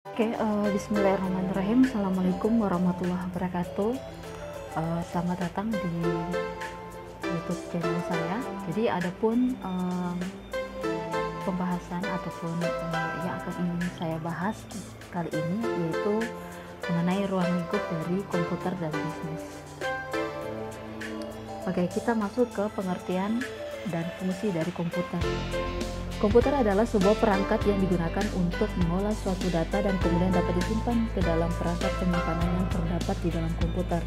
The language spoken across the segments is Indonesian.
Bismillahirrahmanirrahim. Assalamualaikum warahmatullahi wabarakatuh. Selamat datang di YouTube channel saya. Jadi adapun pembahasan ataupun yang akan ingin saya bahas kali ini yaitu mengenai ruang lingkup dari komputer dan bisnis. Oke, kita masuk ke pengertian dan fungsi dari komputer. Komputer adalah sebuah perangkat yang digunakan untuk mengolah suatu data dan kemudian dapat disimpan ke dalam perangkat penyimpanan yang terdapat di dalam komputer.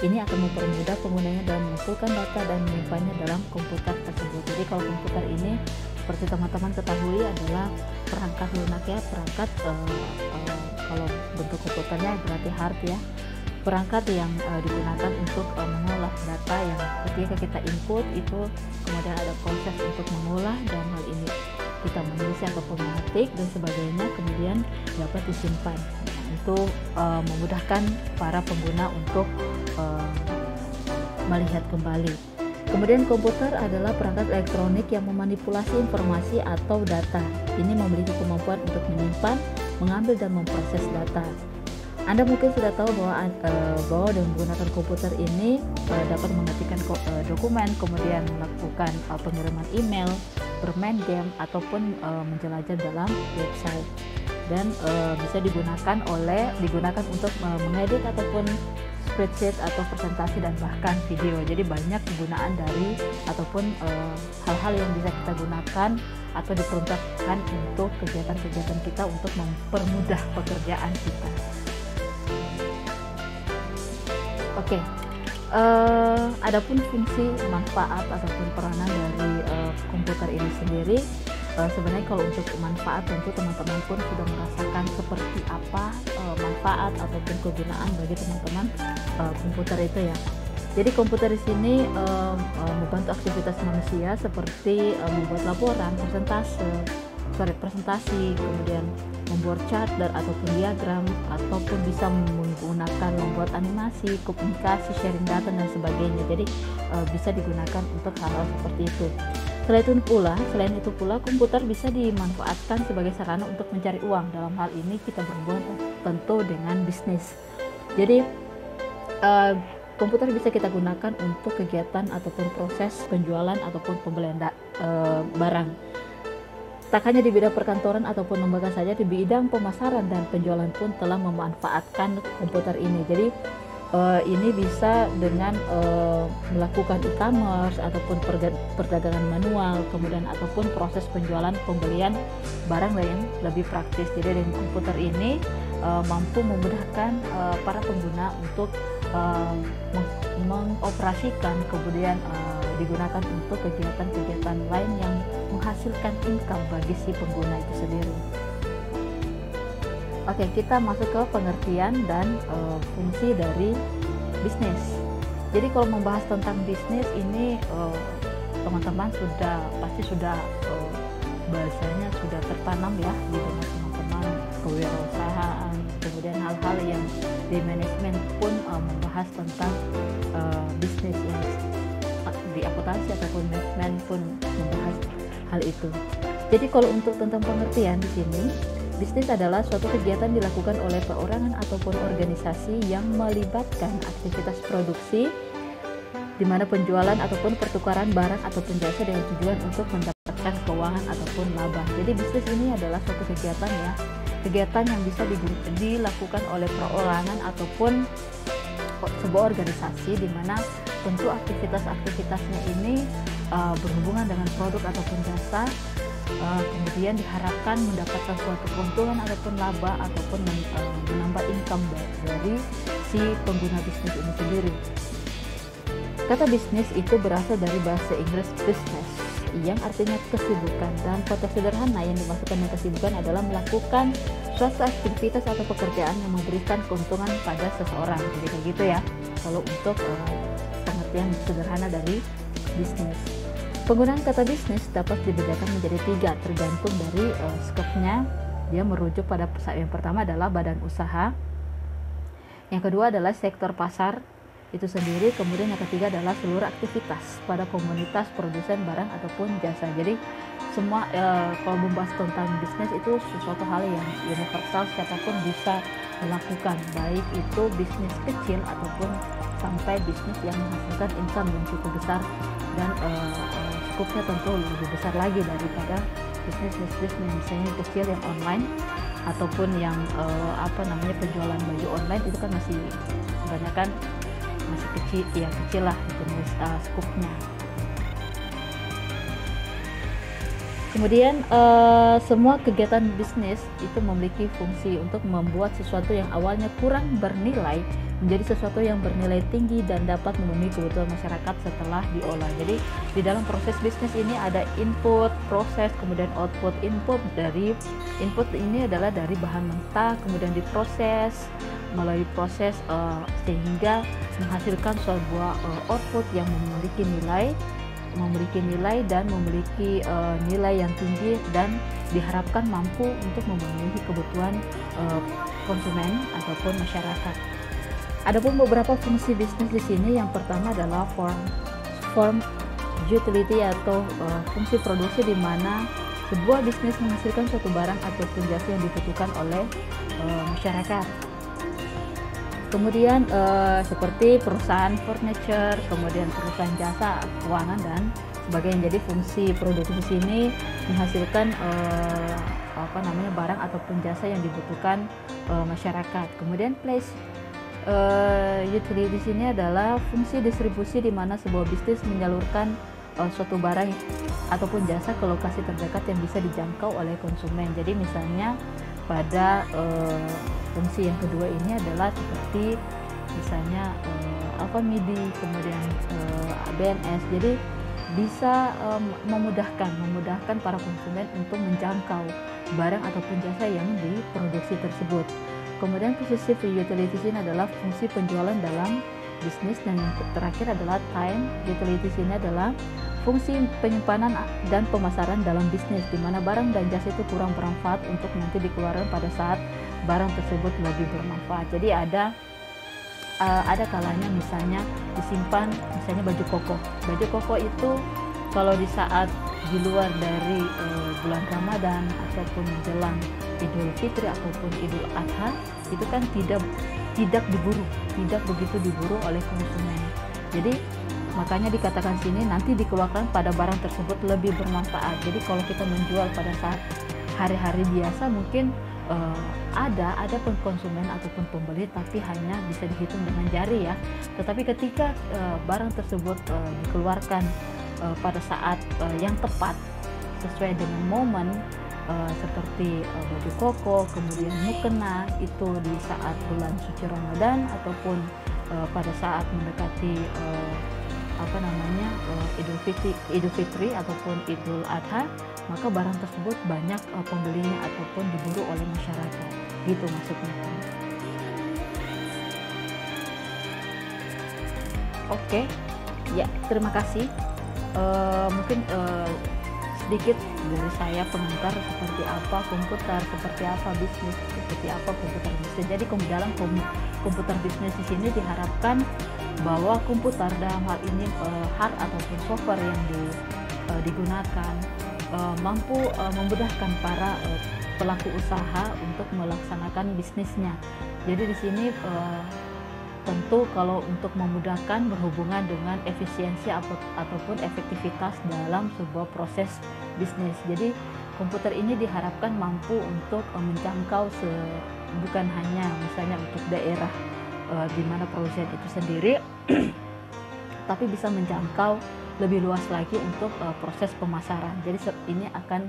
Ini akan mempermudah penggunanya dalam mengumpulkan data dan menyimpannya dalam komputer tersebut. Jadi kalau komputer ini seperti teman-teman ketahui adalah perangkat lunak ya, perangkat kalau bentuk komputernya berarti hard ya. Perangkat yang digunakan untuk mengolah data yang ketika kita input itu kemudian ada proses untuk mengolah, dan hal ini kita menulis ataupun mengetik dan sebagainya, kemudian dapat disimpan. Itu memudahkan para pengguna untuk melihat kembali. Kemudian komputer adalah perangkat elektronik yang memanipulasi informasi atau data. Ini memiliki kemampuan untuk menyimpan, mengambil dan memproses data. Anda mungkin sudah tahu bahwa dengan menggunakan komputer ini dapat mengetikkan dokumen, kemudian melakukan pengiriman email, bermain game, ataupun menjelajah dalam website, dan bisa digunakan untuk mengedit ataupun spreadsheet atau presentasi dan bahkan video. Jadi banyak kegunaan dari ataupun hal-hal yang bisa kita gunakan atau diperuntukkan untuk kegiatan-kegiatan kita untuk mempermudah pekerjaan kita. Oke, adapun fungsi, manfaat ataupun peranan dari komputer ini sendiri, sebenarnya kalau untuk manfaat tentu teman-teman pun sudah merasakan seperti apa manfaat ataupun kegunaan bagi teman-teman komputer itu ya. Jadi komputer di sini membantu aktivitas manusia seperti membuat laporan, presentasi, kemudian membuat chart ataupun diagram, ataupun bisa menggunakan membuat animasi, komunikasi, sharing data dan sebagainya. Jadi bisa digunakan untuk hal-hal seperti itu. Selain itu pula komputer bisa dimanfaatkan sebagai sarana untuk mencari uang. Dalam hal ini kita berhubungan tentu dengan bisnis. Jadi komputer bisa kita gunakan untuk kegiatan ataupun proses penjualan ataupun pembelian barang. Tak hanya di bidang perkantoran ataupun lembaga saja, di bidang pemasaran dan penjualan pun telah memanfaatkan komputer ini. Jadi ini bisa dengan melakukan e-commerce ataupun perdagangan manual, kemudian ataupun proses penjualan pembelian barang lain lebih praktis. Jadi dengan komputer ini mampu memudahkan para pengguna untuk mengoperasikan, kemudian digunakan untuk kegiatan-kegiatan lain yang menghasilkan income bagi si pengguna itu sendiri. Oke, kita masuk ke pengertian dan fungsi dari bisnis. Jadi kalau membahas tentang bisnis ini teman-teman pasti sudah bahasanya sudah tertanam ya di benak teman-teman, kewirausahaan, kemudian hal-hal yang di manajemen pun membahas tentang bisnis yang di akuntansi ataupun manajemen pun membahas hal itu. Jadi kalau untuk tentang pengertian di sini, bisnis adalah suatu kegiatan dilakukan oleh perorangan ataupun organisasi yang melibatkan aktivitas produksi di mana penjualan ataupun pertukaran barang ataupun jasa dengan tujuan untuk mendapatkan keuangan ataupun laba. Jadi bisnis ini adalah suatu kegiatan yang bisa dilakukan oleh perorangan ataupun sebuah organisasi di mana tentu aktivitasnya ini berhubungan dengan produk ataupun jasa, kemudian diharapkan mendapatkan suatu keuntungan ataupun laba ataupun menambah income dari si pengguna bisnis ini sendiri. Kata bisnis itu berasal dari bahasa Inggris business yang artinya kesibukan, dan kata sederhana yang dimaksudkan dengan kesibukan adalah melakukan suatu aktivitas atau pekerjaan yang memberikan keuntungan pada seseorang. Jadi kayak gitu ya kalau untuk pengertian sederhana dari bisnis. Penggunaan kata bisnis dapat dibedakan menjadi 3 tergantung dari skopnya. Dia merujuk pada yang pertama adalah badan usaha, yang kedua adalah sektor pasar, itu sendiri. Kemudian yang ketiga adalah seluruh aktivitas pada komunitas produsen barang ataupun jasa. Jadi semua kalau membahas tentang bisnis itu sesuatu hal yang universal, siapapun bisa melakukan, baik itu bisnis kecil ataupun sampai bisnis yang menghasilkan income yang cukup besar, dan skupnya tentu lebih besar lagi daripada bisnis misalnya kecil yang online ataupun yang penjualan baju online. Itu kan masih kebanyakan masih kecil lah jenis skupnya. Kemudian semua kegiatan bisnis itu memiliki fungsi untuk membuat sesuatu yang awalnya kurang bernilai menjadi sesuatu yang bernilai tinggi dan dapat memenuhi kebutuhan masyarakat setelah diolah. Jadi di dalam proses bisnis ini ada input, proses, kemudian output. Input ini adalah dari bahan mentah, kemudian diproses melalui proses sehingga menghasilkan sebuah output yang memiliki nilai dan memiliki nilai yang tinggi dan diharapkan mampu untuk memenuhi kebutuhan konsumen ataupun masyarakat. Adapun beberapa fungsi bisnis di sini, yang pertama adalah form utility atau fungsi produksi, di mana sebuah bisnis menghasilkan suatu barang ataupun jasa yang dibutuhkan oleh masyarakat. Kemudian seperti perusahaan furniture, kemudian perusahaan jasa keuangan dan sebagainya. Jadi fungsi produksi di sini menghasilkan barang ataupun jasa yang dibutuhkan masyarakat. Kemudian place utility di sini adalah fungsi distribusi, di mana sebuah bisnis menyalurkan suatu barang ataupun jasa ke lokasi terdekat yang bisa dijangkau oleh konsumen. Jadi misalnya pada fungsi yang kedua ini adalah seperti misalnya Alfamidi, kemudian BNS. Jadi bisa memudahkan para konsumen untuk menjangkau barang ataupun jasa yang diproduksi tersebut. Kemudian posisi utility ini adalah fungsi penjualan dalam bisnis, dan yang terakhir adalah time utility ini adalah fungsi penyimpanan dan pemasaran dalam bisnis, di mana barang dan jasa itu kurang bermanfaat untuk nanti dikeluarkan pada saat barang tersebut lebih bermanfaat. Jadi ada kalanya misalnya disimpan, misalnya baju koko itu kalau di saat di luar dari bulan Ramadan ataupun menjelang Idul Fitri ataupun Idul Adha, itu kan tidak begitu diburu oleh konsumen. Jadi makanya dikatakan sini nanti dikeluarkan pada barang tersebut lebih bermanfaat. Jadi kalau kita menjual pada saat hari-hari biasa mungkin ada pun konsumen ataupun pembeli, tapi hanya bisa dihitung dengan jari ya. Tetapi ketika barang tersebut dikeluarkan pada saat yang tepat sesuai dengan momen, seperti baju koko, kemudian mukena itu di saat bulan suci Ramadan ataupun pada saat mendekati Idul Fitri ataupun Idul Adha, maka barang tersebut banyak pembelinya ataupun diburu oleh masyarakat. Gitu maksudnya. Oke, ya terima kasih. Mungkin sedikit dari saya pengantar seperti apa komputer, seperti apa bisnis, seperti apa komputer bisnis. Jadi dalam komputer bisnis di sini diharapkan bahwa komputer dalam hal ini hard ataupun software yang digunakan mampu memudahkan para pelaku usaha untuk melaksanakan bisnisnya. Jadi di sini tentu kalau untuk memudahkan berhubungan dengan efisiensi ataupun efektivitas dalam sebuah proses bisnis. Jadi komputer ini diharapkan mampu untuk menjangkau bukan hanya misalnya untuk daerah di mana produsen itu sendiri, tapi bisa menjangkau lebih luas lagi untuk proses pemasaran. Jadi ini akan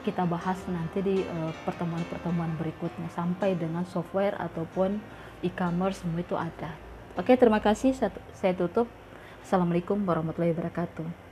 kita bahas nanti di pertemuan-pertemuan berikutnya sampai dengan software ataupun e-commerce, semua itu ada. Oke, terima kasih. Saya tutup. Assalamualaikum warahmatullahi wabarakatuh.